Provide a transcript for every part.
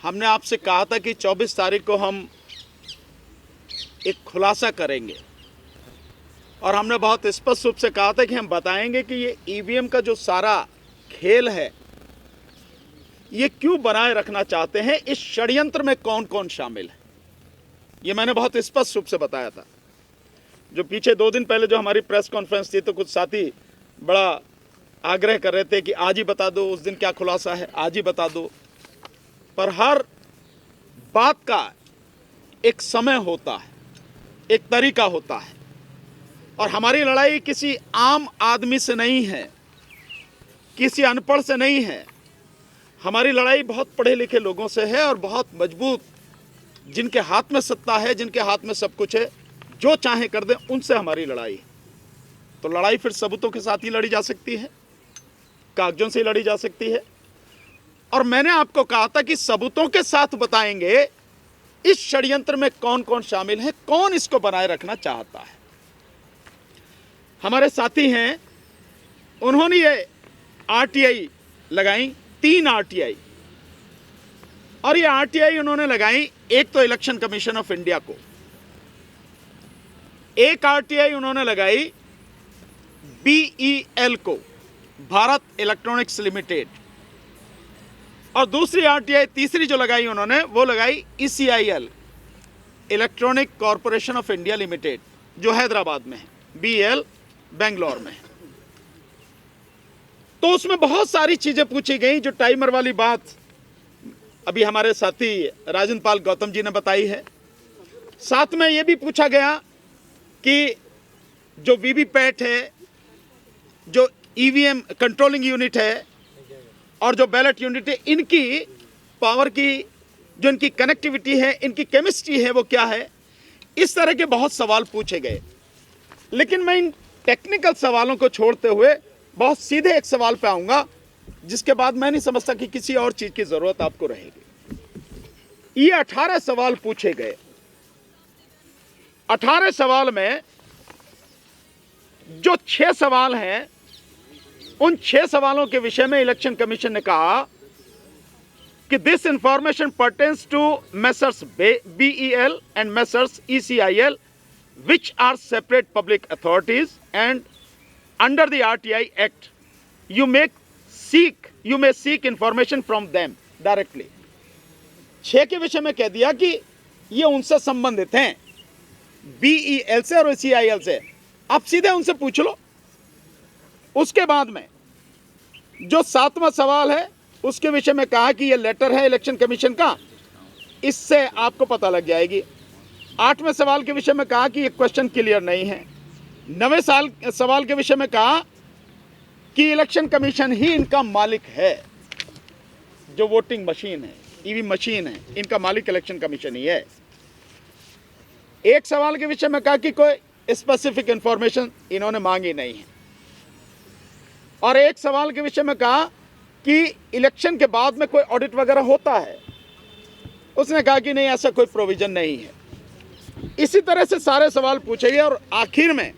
हमने आपसे कहा था कि 24 तारीख को हम एक खुलासा करेंगे और हमने बहुत स्पष्ट रूप से कहा था कि हम बताएंगे कि ये ईवीएम का जो सारा खेल है ये क्यों बनाए रखना चाहते हैं, इस षड्यंत्र में कौन कौन शामिल है, ये मैंने बहुत स्पष्ट रूप से बताया था। जो पीछे 2 दिन पहले जो हमारी प्रेस कॉन्फ्रेंस थी तो कुछ साथी बड़ा आग्रह कर रहे थे कि आज ही बता दो, उस दिन क्या खुलासा है आज ही बता दो। पर हर बात का एक समय होता है, एक तरीका होता है, और हमारी लड़ाई किसी आम आदमी से नहीं है, किसी अनपढ़ से नहीं है। हमारी लड़ाई बहुत पढ़े लिखे लोगों से है और बहुत मजबूत, जिनके हाथ में सत्ता है, जिनके हाथ में सब कुछ है, जो चाहे कर दें, उनसे हमारी लड़ाई है। तो लड़ाई फिर सबूतों के साथ ही लड़ी जा सकती है, कागजों से लड़ी जा सकती है। और मैंने आपको कहा था कि सबूतों के साथ बताएंगे इस षड्यंत्र में कौन कौन शामिल है, कौन इसको बनाए रखना चाहता है। हमारे साथी हैं, उन्होंने ये आरटीआई लगाई, 3 आरटीआई, और ये आरटीआई उन्होंने लगाई, एक तो इलेक्शन कमीशन ऑफ इंडिया को, एक आरटीआई उन्होंने लगाई बीईएल को, भारत इलेक्ट्रॉनिक्स लिमिटेड, और दूसरी आरटीआई, तीसरी जो लगाई उन्होंने, वो लगाई ECIL, electronic corporation of India limited, जो हैदराबाद में है, बीएल बेंगलोर में है। तो उसमें बहुत सारी चीजें पूछी गई, जो टाइमर वाली बात अभी हमारे साथी राजन पाल गौतम जी ने बताई है। साथ में यह भी पूछा गया कि जो वीवीपैट है, जो ईवीएम कंट्रोलिंग यूनिट है और जो बैलेट यूनिट है, इनकी पावर की जो इनकी कनेक्टिविटी है, इनकी केमिस्ट्री है, वो क्या है। इस तरह के बहुत सवाल पूछे गए। लेकिन मैं इन टेक्निकल सवालों को छोड़ते हुए बहुत सीधे एक सवाल पे आऊंगा, जिसके बाद मैं नहीं समझता कि किसी और चीज की जरूरत आपको रहेगी। ये 18 सवाल पूछे गए। 18 सवाल में जो 6 सवाल हैं, उन 6 सवालों के विषय में इलेक्शन कमीशन ने कहा कि this information pertains to messrs BEL and messrs ECIL which are separate public authorities, and under the RTI Act you may seek information from them directly। 6 के विषय में कह दिया कि ये उनसे संबंधित हैं, बीईएल से और ईसीआईएल से, आप सीधे उनसे पूछ लो। उसके बाद में जो 7वां सवाल है, उसके विषय में कहा कि ये लेटर है इलेक्शन कमीशन का, इससे आपको पता लग जाएगी। 8वें सवाल के विषय में कहा कि ये क्वेश्चन क्लियर नहीं है। 9वें सवाल के विषय में कहा कि इलेक्शन कमीशन ही इनका मालिक है, जो वोटिंग मशीन है, ईवी मशीन है, इनका मालिक इलेक्शन कमीशन ही है। एक सवाल के विषय में कहा कि कोई स्पेसिफिक इंफॉर्मेशन इन्होंने मांगी नहीं है, और एक सवाल के विषय में कहा कि इलेक्शन के बाद में कोई ऑडिट वगैरह होता है, उसने कहा कि नहीं, ऐसा कोई प्रोविजन नहीं है। इसी तरह से सारे सवाल पूछे गए और आखिर में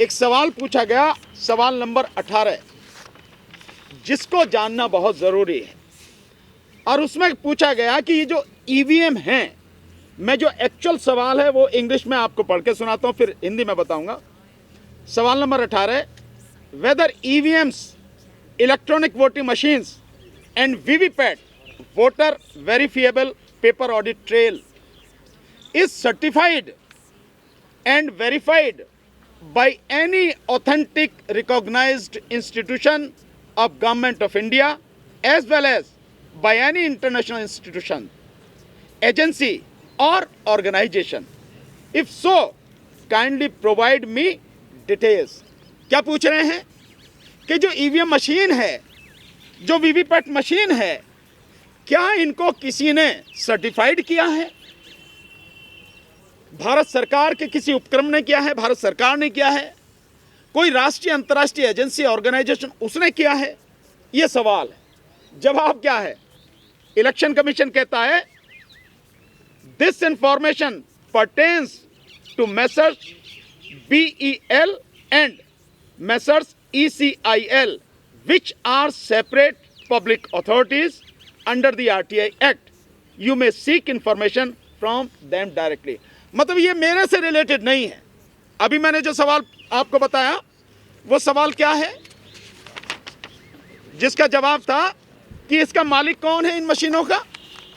एक सवाल पूछा गया, सवाल नंबर 18, जिसको जानना बहुत जरूरी है। और उसमें पूछा गया कि ये जो ईवीएम हैं, मैं जो एक्चुअल सवाल है वो इंग्लिश में आपको पढ़ के सुनाता हूं, फिर हिंदी में बताऊंगा। सवाल नंबर 18, whether EVMs, electronic voting machines and VVPAT voter verifiable paper audit trail is certified and verified by any authentic recognized institution of Government of India, as well as by any international institution, agency or organization. If so, kindly provide me details। क्या पूछ रहे हैं कि जो EVM machine है, जो VVPAT machine है, क्या इनको किसी ने सर्टिफाइड किया है? भारत सरकार के किसी उपक्रम ने किया है? भारत सरकार ने किया है? कोई राष्ट्रीय अंतर्राष्ट्रीय एजेंसी ऑर्गेनाइजेशन उसने किया है? ये सवाल है। जवाब क्या है? इलेक्शन कमीशन कहता है this information pertains to messrs BEL and messrs ECIL which are separate public authorities under the RTI act you may seek information from them directly. मतलब ये मेरे से रिलेटेड नहीं है। अभी मैंने जो सवाल आपको बताया वो सवाल क्या है, जिसका जवाब था कि इसका मालिक कौन है इन मशीनों का?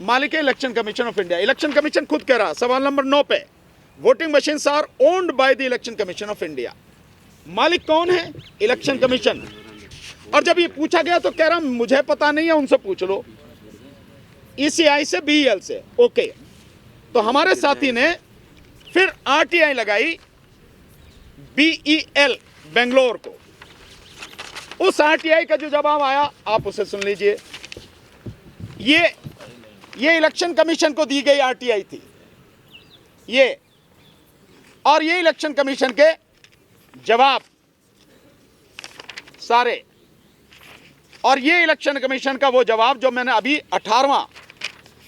मालिक है election commission of India. Election commission खुद कह रहा, सवाल नंबर 9 पे, voting machines are owned by the election commission of India. मालिक कौन है? Election commission. और जब ये पूछा गया तो कह रहा मुझे पता नहीं है, उनसे पूछ लो, ईसीआई से, बीईएल से। ओके, तो हमारे साथी ने फिर आरटीआई लगाई बीईएल बेंगलोर को। उस आरटीआई का जो जवाब आया आप उसे सुन लीजिए। ये इलेक्शन कमीशन को दी गई आरटीआई थी ये, और ये इलेक्शन कमीशन के जवाब सारे, और ये इलेक्शन कमीशन का वो जवाब जो मैंने अभी 18वां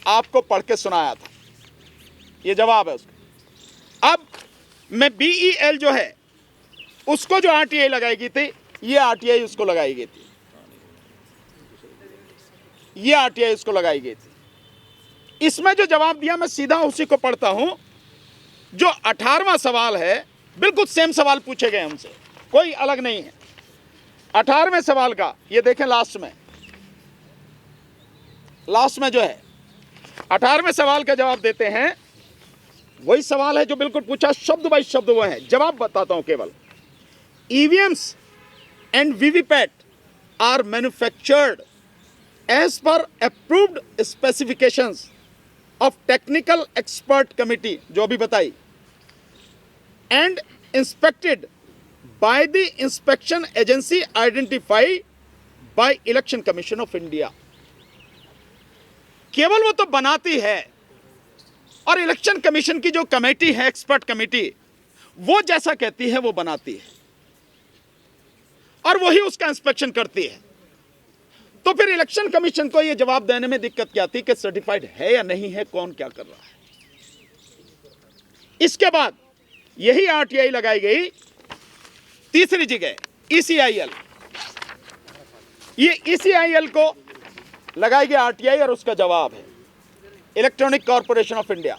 आपको पढ़ के सुनाया था, ये जवाब है उसका। अब मैं बीईएल जो है उसको जो आरटीआई लगाई गई थी, ये आरटीआई उसको लगाई गई थी, ये आरटीआई उसको लगाई गई थी। इसमें जो जवाब दिया मैं सीधा उसी को पढ़ता हूं। जो 18वां सवाल है बिल्कुल सेम सवाल पूछे गए हमसे, कोई अलग नहीं है। 18वें सवाल का ये देखें, लास्ट में जो है 18वें सवाल का जवाब देते हैं। वही सवाल है जो बिल्कुल पूछा, शब्द बाय शब्द वो है। जवाब बताता हूं केवल। EVMs and VVPAT are manufactured as per approved specifications of technical expert committee, जो अभी बताई, and inspected by the inspection agency identified by election commission of India. केवल वो तो बनाती है, और इलेक्शन कमीशन की जो कमेटी है, एक्सपर्ट कमेटी, वो जैसा कहती है वो बनाती है, और वही उसका इंस्पेक्शन करती है। तो फिर इलेक्शन कमीशन को यह जवाब देने में दिक्कत क्या थी कि सर्टिफाइड है या नहीं है, कौन क्या कर रहा है। इसके बाद यही आरटीआई लगाई गई तीसरी जगह, ईसीआईएल। ये ईसीआईएल को लगाई गई आरटीआई, और उसका जवाब है इलेक्ट्रॉनिक कॉरपोरेशन ऑफ इंडिया,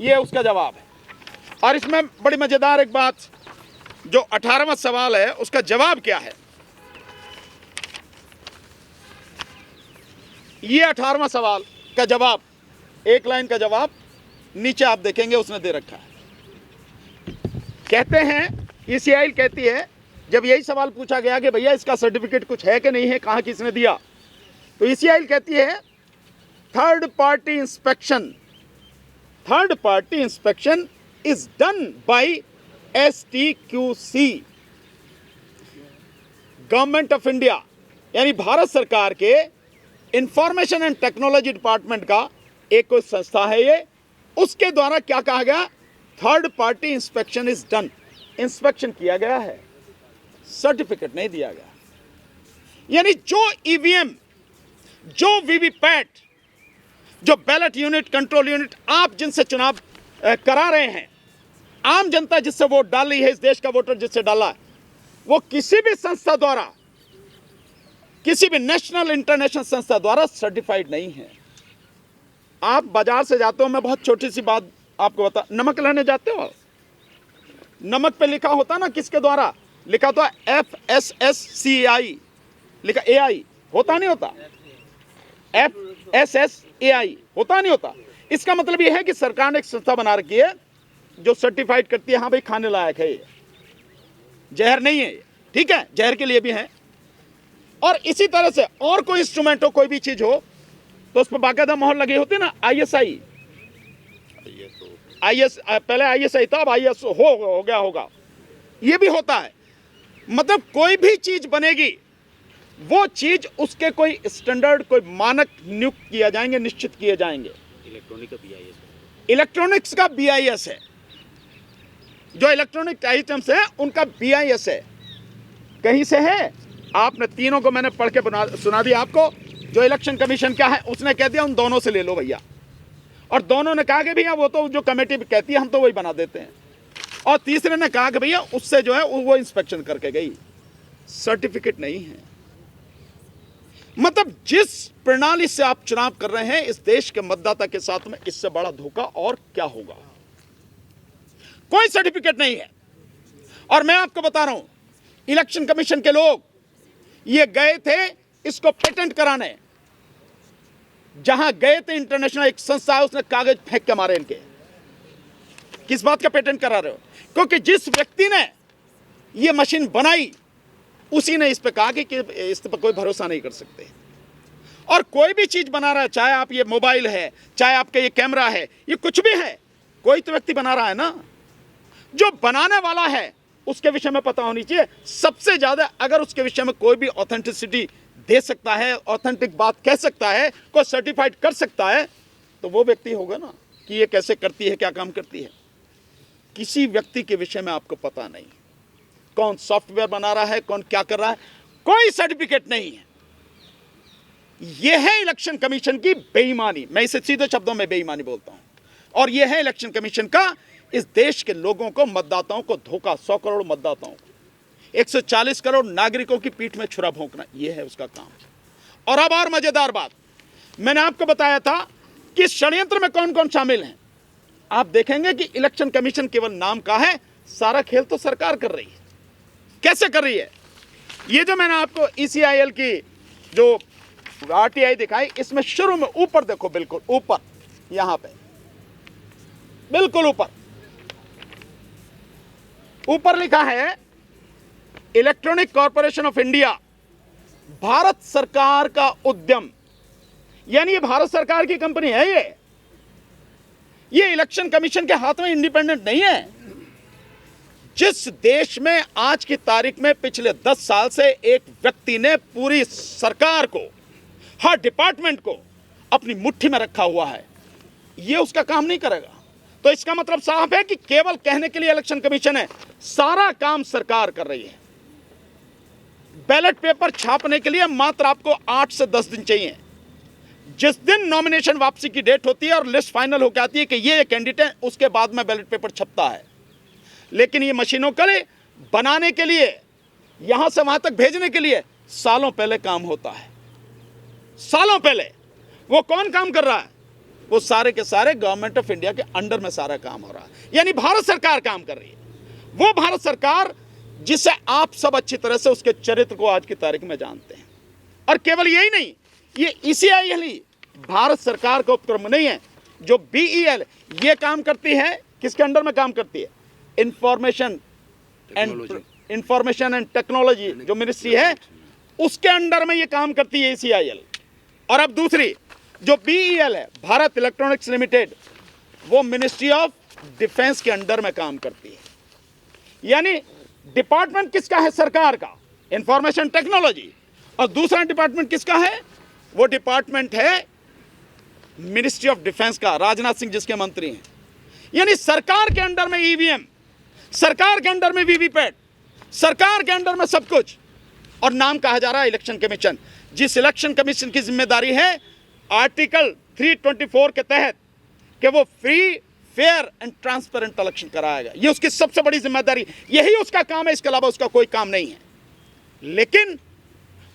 ये उसका जवाब है। और इसमें बड़ी मजेदार एक बात, जो 18वां सवाल है उसका जवाब क्या है, ये 18वां सवाल का जवाब, एक लाइन का जवाब नीचे आप देखेंगे उसने दे रखा है। कहते हैं, ईसीआईएल कहती है, जब यही सवाल पूछा गया कि भैया इसका सर्टिफिकेट कुछ है कि नहीं है, कहां किसने दिया, तो ईसीआईएल कहती है third party inspection is done by STQC, government of India, यानी भारत सरकार के इंफॉर्मेशन एंड टेक्नोलॉजी डिपार्टमेंट का एक कोई संस्था है ये, उसके द्वारा क्या कहा गया, third party inspection is done, inspection किया गया है, सर्टिफिकेट नहीं दिया गया। यानी जो ईवीएम, जो वीवीपैट, जो बैलेट यूनिट, कंट्रोल यूनिट, आप जिनसे चुनाव करा रहे हैं, आम जनता जिससे वोट डाल रही है, इस देश का वोटर जिससे डाला है, वो किसी भी संस्था द्वारा, किसी भी नेशनल इंटरनेशनल संस्था द्वारा सर्टिफाइड नहीं है। आप बाजार से जाते हो, मैं बहुत छोटी सी बात आपको बता, नमक लेने जाते हो, नमक पे लिखा होता ना किसके द्वारा, लिखा होता FSSCI, लिखा AI, होता नहीं होता, FSSAI, होता नहीं होता। इसका मतलब यह है कि सरकार ने एक संस्था बना रखी है जो सर्टिफाइड करती है, हाँ भाई खाने लायक है, ये जहर नहीं है, ठीक है, जहर के लिए भी है। और इसी तरह से और कोई इंस्ट्रूमेंट हो, कोई भी चीज हो, तो उस पर बाकायदा मोहर लगी होती है ना, ISI, पहले ISI था, अब IS हो गया होगा, ये भी होता है। मतलब कोई भी चीज बनेगी, वो चीज उसके कोई स्टैंडर्ड, कोई मानक नियुक्त किया जाएंगे, निश्चित किए जाएंगे। इलेक्ट्रॉनिक्स का BIS है, जो इलेक्ट्रॉनिक आइटम्स है उनका BIS है। कहीं से है, आपने तीनों को मैंने पढ़ के सुना दिया आपको। जो इलेक्शन कमीशन क्या है उसने कह दिया उन दोनों से ले लो भैया, और दोनों ने कहा कि भैया वो तो जो कमेटी कहती है हम तो वही बना देते हैं, और तीसरे ने कहा कि भैया उससे जो है वो इंस्पेक्शन करके गई, सर्टिफिकेट नहीं है। मतलब जिस प्रणाली से आप चुनाव कर रहे हैं इस देश के मतदाता के साथ में, इससे बड़ा धोखा और क्या होगा। कोई सर्टिफिकेट नहीं है। और मैं आपको बता रहा हूं, इलेक्शन कमीशन के लोग ये गए थे इसको पेटेंट कराने, जहां गए थे इंटरनेशनल एक संस्था है, उसने कागज फेंक के मारे इनके। किस बात का पेटेंट करा रहे हो? क्योंकि जिस व्यक्ति ने ये मशीन बनाई उसी ने इस पे कहा कि इस पे कोई भरोसा नहीं कर सकते। और कोई भी चीज बना रहा है, चाहे आप ये मोबाइल है, चाहे आपका ये कैमरा है, ये कुछ भी है, कोई तो व्यक्ति बना रहा है ना। जो बनाने वाला है उसके विषय में पता होनी चाहिए सबसे ज्यादा। अगर उसके विषय में कोई भी ऑथेंटिसिटी दे सकता है, ऑथेंटिक बात कह सकता है, कोई सर्टिफाइड कर सकता है, तो वो व्यक्ति होगा ना कि ये कैसे करती है, क्या काम करती है। किसी व्यक्ति के विषय में आपको पता नहीं, कौन सॉफ्टवेयर बना रहा है, कौन क्या कर रहा है, कोई सर्टिफिकेट नहीं है। यह है इलेक्शन कमीशन की बेईमानी। मैं इसे सीधे शब्दों में बेईमानी बोलता हूं। और यह है इलेक्शन कमीशन का इस देश के लोगों को, मतदाताओं को धोखा। 100 करोड़ मतदाताओं को, 140 करोड़ नागरिकों की पीठ में छुरा भोंकना, यह है उसका काम। और अब और मजेदार बात, मैंने आपको बताया था कि षड्यंत्र में कौन कौन शामिल हैं। आप देखेंगे कि इलेक्शन कमीशन केवल नाम का है, सारा खेल तो सरकार कर रही है। कैसे कर रही है? ये जो मैंने आपको ECIL की जो RTI दिखाई, इसमें शुरू में ऊपर देखो, बिल्कुल ऊपर, यहां पे बिल्कुल ऊपर लिखा है electronic corporation of India, Bharat सरकार का उद्यम। यानी ये भारत सरकार की कंपनी है। ये इलेक्शन कमीशन के हाथ में इंडिपेंडेंट नहीं है। जिस देश में आज की तारीख में पिछले 10 साल से एक व्यक्ति ने पूरी सरकार को, हर डिपार्टमेंट को अपनी मुट्ठी में रखा हुआ है, ये उसका काम नहीं करेगा। तो इसका मतलब साफ है कि केवल कहने के लिए इलेक्शन कमीशन है, सारा काम सरकार कर रही है। बैलेट पेपर छापने के लिए मात्र आपको 8 से 10 दिन चाहिए। जिस दिन नॉमिनेशन वापसी की डेट होती है और लिस्ट फाइनल हो जाती है कि ये कैंडिडेट है, उसके बाद में बैलेट पेपर छपता है। लेकिन ये मशीनों के लिए बनाने के लिए, यहां से वहां तक भेजने के लिए सालों पहले काम होता है। सालों पहले। वो कौन काम कर रहा है? वो सारे के सारे गवर्नमेंट ऑफ इंडिया के अंडर में सारा काम हो रहा है। यानी भारत सरकार काम कर रही है। वो भारत सरकार जिसे आप सब अच्छी तरह से उसके चरित्र को आज की तारीख में जानते हैं। और केवल यही नहीं, ये ECIL ही भारत सरकार का उपक्रम नहीं है। जो BEL ये काम करती है, किसके अंडर में काम करती है? इंफॉर्मेशन एंड टेक्नोलॉजी जो मिनिस्ट्री है, उसके अंडर में ये काम करती है ECIL। और अब दूसरी जो BEL है, भारत इलेक्ट्रॉनिक्स लिमिटेड, वो मिनिस्ट्री ऑफ डिफेंस के अंडर में काम करती है। यानी डिपार्टमेंट किसका है? सरकार का, इंफॉर्मेशन टेक्नोलॉजी। और दूसरा डिपार्टमेंट किसका है? वो डिपार्टमेंट है मिनिस्ट्री ऑफ डिफेंस का, राजनाथ सिंह जिसके मंत्री हैं। यानी सरकार के अंडर में EVM, सरकार के अंडर में VVPAT, सरकार के अंडर में सब कुछ। और नाम कहा जा रहा है इलेक्शन कमीशन। जिस इलेक्शन कमीशन की जिम्मेदारी है आर्टिकल 324 के तहत कि वो free, fair and transparent election कराएगा, ये उसकी सबसे बड़ी जिम्मेदारी, यही उसका काम है। इसके अलावा उसका कोई काम नहीं है। लेकिन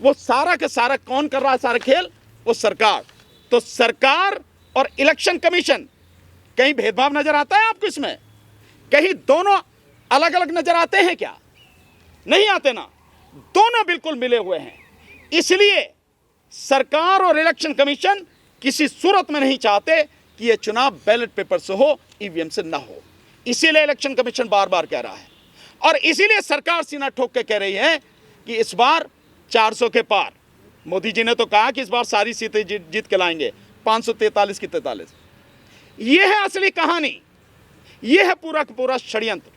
वो सारा का सारा कौन कर रहा है सारा खेल? वो सरकार। तो सरकार और इलेक्शन कमीशन, कहीं भेदभाव नजर आता है आपको इसमें? कहीं दोनों अलग अलग नजर आते हैं क्या? नहीं आते ना, दोनों बिल्कुल मिले हुए हैं। इसलिए सरकार और इलेक्शन कमीशन किसी सूरत में नहीं चाहते कि यह चुनाव बैलेट पेपर से हो, EVM से ना हो। इसीलिए इलेक्शन कमीशन बार बार कह रहा है। और इसीलिए सरकार सीना ठोक के कह रही है कि इस बार 400 के पार। मोदी जी ने तो कहा कि इस बार सारी सीटें जीत के लाएंगे, 543 की 43। यह है असली कहानी, यह है पूरा का पूरा षड्यंत्र।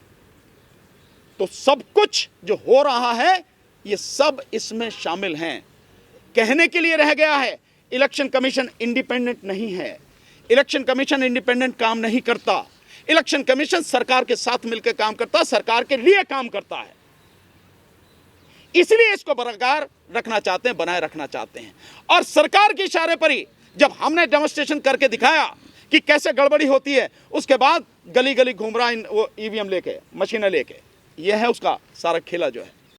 तो सब कुछ जो हो रहा है ये सब इसमें शामिल हैं। कहने के लिए रह गया है इलेक्शन कमीशन इंडिपेंडेंट नहीं है। इलेक्शन कमीशन इंडिपेंडेंट काम नहीं करता। इलेक्शन कमीशन सरकार के साथ मिलकर काम करता, सरकार के लिए काम करता है। इसलिए इसको बरकरार रखना चाहते हैं, बनाए रखना चाहते हैं। और सरकार के इशारे पर ही जब हमने डेमोन्स्ट्रेशन करके दिखाया कि कैसे गड़बड़ी होती है, उसके बाद गली गली घूम रहा वो EVM लेके, मशीनें लेके। यह है उसका सारा खेला जो है।